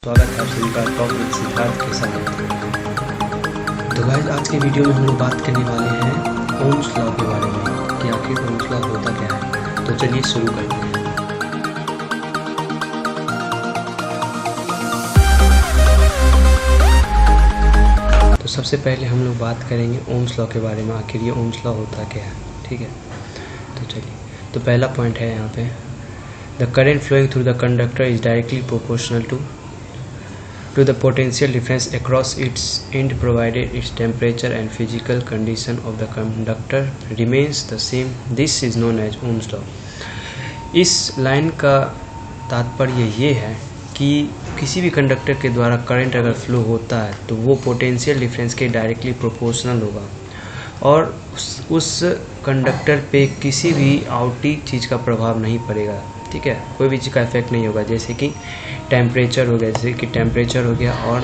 स्वागत है आप सभी का टॉप विद सिद्धार्थ के साथ। तो गाइस आज के वीडियो में हम लोग बात करने वाले हैं ओम्स लॉ के बारे में कि आखिर ओम्स लॉ होता क्या है। तो चलिए शुरू करते हैं। तो सबसे पहले हम लोग बात करेंगे ओम्स लॉ के बारे में, आखिर ये ओम्स लॉ होता क्या है। ठीक है, तो चलिए, तो पहला पॉइंट है यहाँ पे, the current flowing through the conductor is directly proportional to the potential difference across its end provided its temperature and physical condition of the conductor remains the same. This is known as Ohm's law. इस line का तात्पर्य ये है कि किसी भी conductor के द्वारा करंट अगर फ्लो होता है तो वो पोटेंशियल डिफरेंस के डायरेक्टली प्रोपोर्शनल होगा और उस कंडक्टर पे किसी भी आउटरी चीज़ का प्रभाव नहीं पड़ेगा। ठीक है, कोई भी चीज़ का इफेक्ट नहीं होगा, जैसे कि टेम्परेचर हो गया, जैसे कि टेम्परेचर हो गया और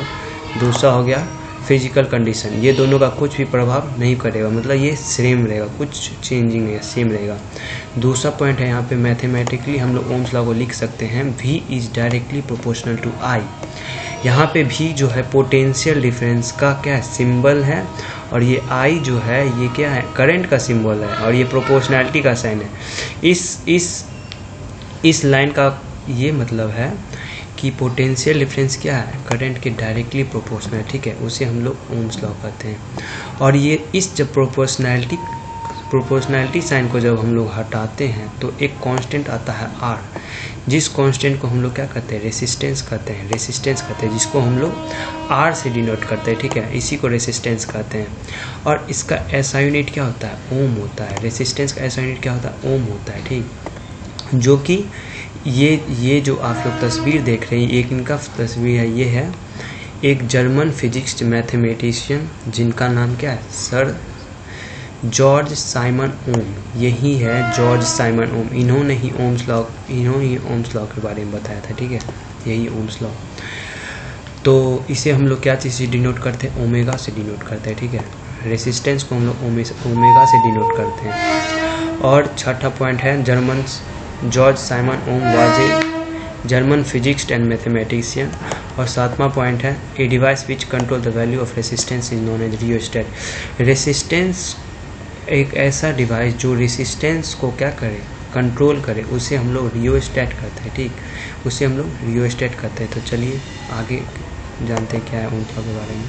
दूसरा हो गया फिजिकल कंडीशन, ये दोनों का कुछ भी प्रभाव नहीं करेगा, मतलब ये सेम रहेगा, कुछ चेंजिंग नहीं है, सेम रहेगा। दूसरा पॉइंट है यहाँ पे, मैथमेटिकली हम लोग ओम्स लॉ को लिख सकते हैं, V is directly proportional to I। यहाँ पे V जो है पोटेंशियल डिफरेंस का क्या है, सिंबल है, और ये I जो है ये क्या है, करंट का सिंबल है, और ये प्रोपोर्शनैलिटी का साइन है। इस लाइन का ये मतलब है कि पोटेंशियल डिफरेंस क्या है, करंट के डायरेक्टली प्रोपोर्शनल। ठीक है, उसे हम लोग ओम्स लॉ कहते हैं। और ये इस जब प्रोपोर्शनैलिटी साइन को जब हम लोग हटाते हैं तो एक कांस्टेंट आता है R, जिस कांस्टेंट को हम लोग क्या कहते हैं, रेसिस्टेंस कहते हैं, जिसको हम लोग R से डिनोट करते हैं। ठीक है, इसी को रेसिस्टेंस कहते हैं। और इसका ऐसा यूनिट क्या होता है, ओम होता है। रेसिस्टेंस का ऐसा यूनिट क्या होता है, ओम होता है। ठीक, जो कि ये जो आप लोग तस्वीर देख रहे हैं, एक इनका तस्वीर है, ये है एक जर्मन फिजिक्स मैथमेटिशियन जिनका नाम क्या है, सर जॉर्ज साइमन ओम। यही है जॉर्ज साइमन ओम, इन्होंने ही ओम्स लॉ के बारे में बताया था। ठीक है, यही ओम्स लॉ। तो इसे हम लोग क्या चीज़ से डिनोट करते हैं, ओमेगा से डिनोट करते हैं। ठीक है, रेसिस्टेंस को हम लोग ओमेगा से डिनोट करते हैं। और छठा पॉइंट है, George Simon Ohm was a German physics and mathematician. और सातवां पॉइंट है, a device which control the value of resistance is known as rheostat. Resistance एक ऐसा डिवाइस जो रेसिस्टेंस को क्या करे, कंट्रोल करे, उसे हम लोग रियोस्टेट कहते हैं। ठीक, उसे हम लोग रियोस्टेट कहते हैं। तो चलिए आगे जानते हैं क्या है ओम्स लॉ के बारे में।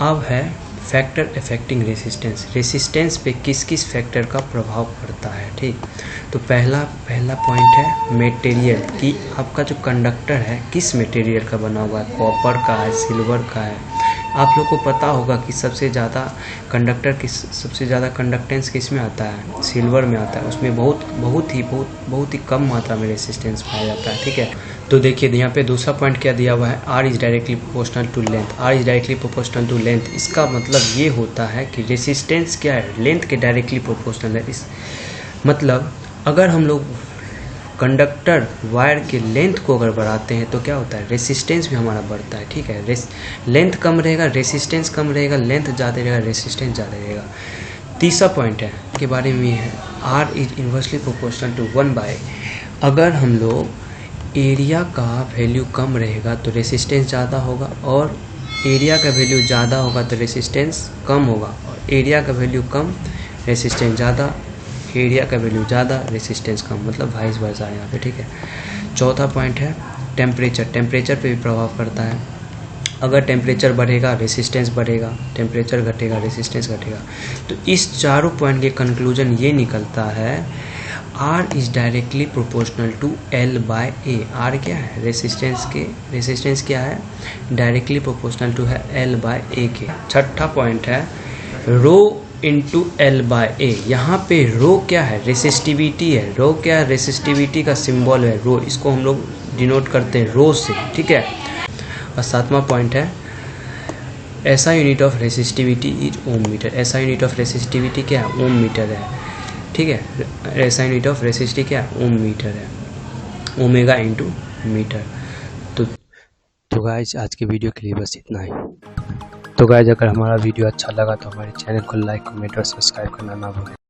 अब है फैक्टर अफेक्टिंग रेसिस्टेंस पे किस किस फैक्टर का प्रभाव पड़ता है। ठीक, तो पहला पॉइंट है मटेरियल, कि आपका जो कंडक्टर है किस मटेरियल का बना हुआ है, कॉपर का है, सिल्वर का है। आप लोग को पता होगा कि सबसे ज़्यादा कंडक्टेंस किस में आता है, सिल्वर में आता है। उसमें बहुत ही कम मात्रा में रेसिस्टेंस पाया जाता है। ठीक है, तो देखिए यहाँ पे दूसरा पॉइंट क्या दिया हुआ है, R is directly proportional to length. R is directly proportional to length, इसका मतलब ये होता है कि रेसिस्टेंस क्या है, लेंथ के डायरेक्टली प्रोपोर्शनल है। इस मतलब अगर हम लोग कंडक्टर वायर के लेंथ को अगर बढ़ाते हैं तो क्या होता है, रेसिस्टेंस भी हमारा बढ़ता है। ठीक है, लेंथ कम रहेगा, रेसिस्टेंस कम रहेगा, लेंथ ज़्यादा रहेगा, रेसिस्टेंस ज़्यादा रहेगा। तीसरा पॉइंट है के बारे में है, R is inversely proportional to 1/। अगर हम लोग एरिया का वैल्यू कम रहेगा तो रेसिस्टेंस ज़्यादा होगा, और एरिया का वैल्यू ज़्यादा होगा तो रेसिस्टेंस कम होगा, और एरिया का वैल्यू कम रेसिस्टेंस ज़्यादा, एरिया का वैल्यू ज़्यादा रेसिस्टेंस कम, मतलब वाइस वर्सा है यहाँ पे। ठीक है, चौथा पॉइंट है टेम्परेचर पे भी प्रभाव पड़ता है। अगर टेम्परेचर बढ़ेगा रेसिस्टेंस बढ़ेगा, टेम्परेचर घटेगा रेसिस्टेंस घटेगा। तो इस चारों पॉइंट के कंक्लूजन ये निकलता है, R is directly proportional to L/A। R क्या है, रेसिस्टेंस क्या है, डायरेक्टली प्रोपोर्शनल टू है L/A के। छठा पॉइंट है, रो इंटू L/A। यहाँ पे रो क्या है, रेसिस्टिविटी है। रो क्या है, रेसिस्टिविटी का सिंबल है रो, इसको हम लोग डिनोट करते हैं रो से। ठीक है, और सातवां पॉइंट है, ऐसा unit of resistivity is ohm metre. ऐसा यूनिट ऑफ रेसिस्टिविटी क्या है, ओम मीटर है। ठीक है, ऐसा यूनिट ऑफ रेसिस्टिविटी क्या है, ओम मीटर है, ओमेगा इंटू मीटर। तो गाइस आज के वीडियो के लिए बस इतना ही। तो गाइस अगर हमारा वीडियो अच्छा लगा तो हमारे चैनल को लाइक, कमेंट और सब्सक्राइब करना ना भूलें।